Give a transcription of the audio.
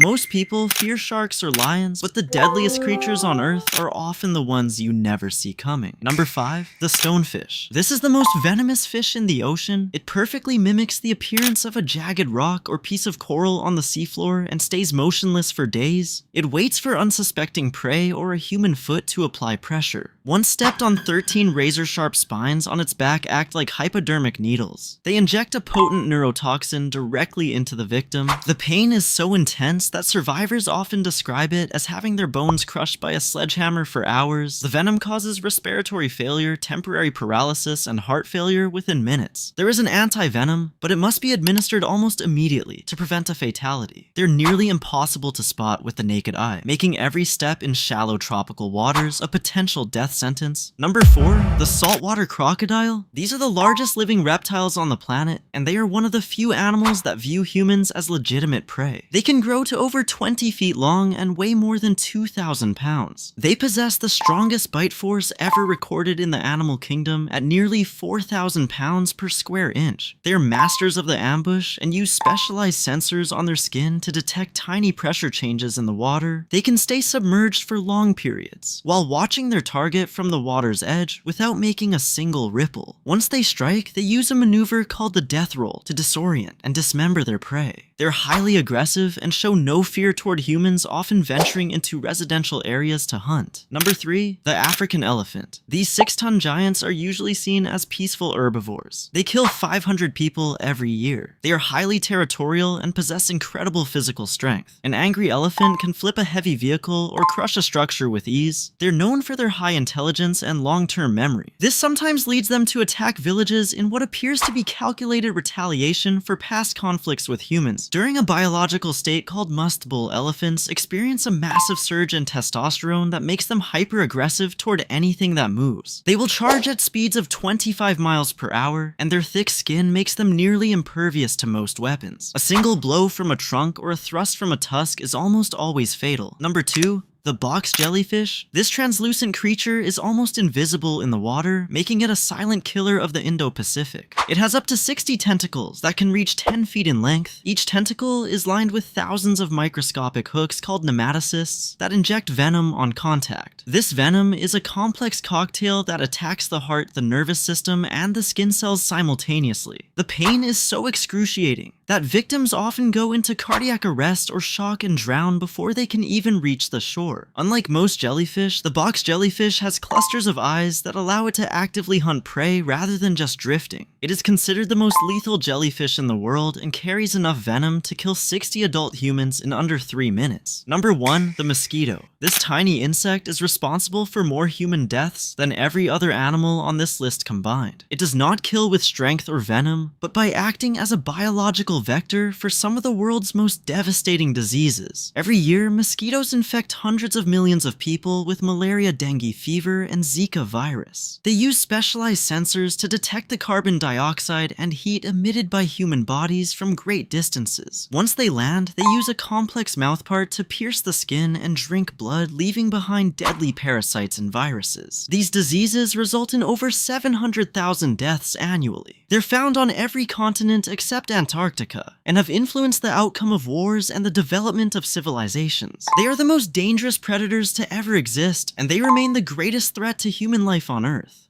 Most people fear sharks or lions, but the deadliest creatures on Earth are often the ones you never see coming. Number 5. The Stonefish. This is the most venomous fish in the ocean. It perfectly mimics the appearance of a jagged rock or piece of coral on the seafloor and stays motionless for days. It waits for unsuspecting prey or a human foot to apply pressure. Once stepped on 13 razor-sharp spines on its back act like hypodermic needles. They inject a potent neurotoxin directly into the victim. The pain is so intense that survivors often describe it as having their bones crushed by a sledgehammer for hours. The venom causes respiratory failure, temporary paralysis, and heart failure within minutes. There is an anti-venom, but it must be administered almost immediately to prevent a fatality. They're nearly impossible to spot with the naked eye, making every step in shallow tropical waters a potential death sentence. Number 4. The Saltwater Crocodile. These are the largest living reptiles on the planet, and they are one of the few animals that view humans as legitimate prey. They can grow to over 20 feet long and weigh more than 2,000 pounds. They possess the strongest bite force ever recorded in the animal kingdom at nearly 4,000 pounds per square inch. They are masters of the ambush and use specialized sensors on their skin to detect tiny pressure changes in the water. They can stay submerged for long periods, while watching their target from the water's edge without making a single ripple. Once they strike, they use a maneuver called the death roll to disorient and dismember their prey. They're highly aggressive and show no fear toward humans, often venturing into residential areas to hunt. Number 3. The African elephant. These 6-ton giants are usually seen as peaceful herbivores. They kill 500 people every year. They are highly territorial and possess incredible physical strength. An angry elephant can flip a heavy vehicle or crush a structure with ease. They're known for their high intelligence and long-term memory. This sometimes leads them to attack villages in what appears to be calculated retaliation for past conflicts with humans. During a biological state called Must Bull, elephants experience a massive surge in testosterone that makes them hyper-aggressive toward anything that moves. They will charge at speeds of 25 miles per hour, and their thick skin makes them nearly impervious to most weapons. A single blow from a trunk or a thrust from a tusk is almost always fatal. Number 2. The box jellyfish. This translucent creature is almost invisible in the water, making it a silent killer of the Indo-Pacific. It has up to 60 tentacles that can reach 10 feet in length. Each tentacle is lined with thousands of microscopic hooks called nematocysts that inject venom on contact. This venom is a complex cocktail that attacks the heart, the nervous system, and the skin cells simultaneously. The pain is so excruciating that victims often go into cardiac arrest or shock and drown before they can even reach the shore. Unlike most jellyfish, the box jellyfish has clusters of eyes that allow it to actively hunt prey rather than just drifting. It is considered the most lethal jellyfish in the world and carries enough venom to kill 60 adult humans in under 3 minutes. Number 1. The mosquito. This tiny insect is responsible for more human deaths than every other animal on this list combined. It does not kill with strength or venom, but by acting as a biological vector for some of the world's most devastating diseases. Every year, mosquitoes infect hundreds of millions of people with malaria, dengue fever, and Zika virus. They use specialized sensors to detect the carbon dioxide and heat emitted by human bodies from great distances. Once they land, they use a complex mouthpart to pierce the skin and drink blood, leaving behind deadly parasites and viruses. These diseases result in over 700,000 deaths annually. They're found on every continent except Antarctica, and have influenced the outcome of wars and the development of civilizations. They are the most dangerous predators to ever exist, and they remain the greatest threat to human life on Earth.